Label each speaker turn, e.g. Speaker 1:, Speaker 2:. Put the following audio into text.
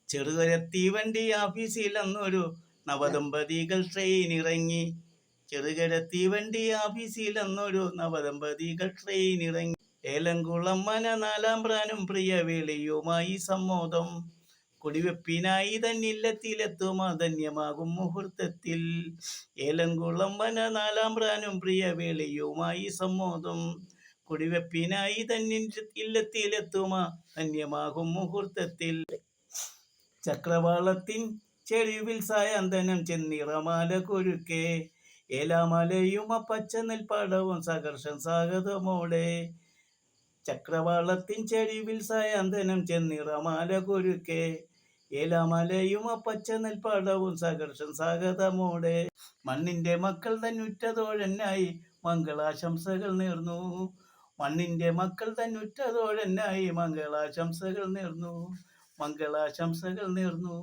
Speaker 1: ചെറുതുരുത്തി വണ്ടി ആഫീസിൽ അന്നൊരു നവദമ്പതികൾ ട്രെയിൻ ഇറങ്ങി. ചെറുകരത്തി വണ്ടി ആഫീസിൽ അന്നൊരു നവദമ്പതികൾ ട്രെയിൻ ഇറങ്ങി. ഏലംകുളം മന നാലാം പ്രാനും പ്രിയവേളിയുമായി സമ്മോദം. കുടിവെപ്പിനായി തന്നില്ലത്തിലെത്തും ധന്യമാകും മുഹൂർത്തത്തിൽ. ഏലംകുളം മന നാലാം പ്രാനും പ്രിയവേളിയുമായി സമ്മോദം. കുടിവെപ്പിനായി തന്നില്ലത്തിലെത്തും ധന്യമാകും മുഹൂർത്തത്തിൽ. ചക്രവാളത്തിൻ ചെരുവിൽ സായന്തനം ചെന്നിറമാല കൊരുക്കേ. ഏലാമലയും പച്ച നെൽപ്പാടവും സഹർഷം സ്വാഗതമോടെ. ചക്രവാളത്തിൻ ചെരുവിൽ സായന്തനം ചെന്നിറമാല കൊരുക്കേ. ഏലാമലയും പച്ച നെൽപ്പാടവും സഹർഷം സ്വാഗതമോടെ. മണ്ണിന്റെ മക്കൾ തന്നുറ്റതോഴനായി മംഗളാശംസകൾ നേർന്നു. മണ്ണിന്റെ മക്കൾ തന്നുറ്റതോഴനായി മംഗളാശംസകൾ നേർന്നു. മംഗളാശംസകൾ നേർന്നു.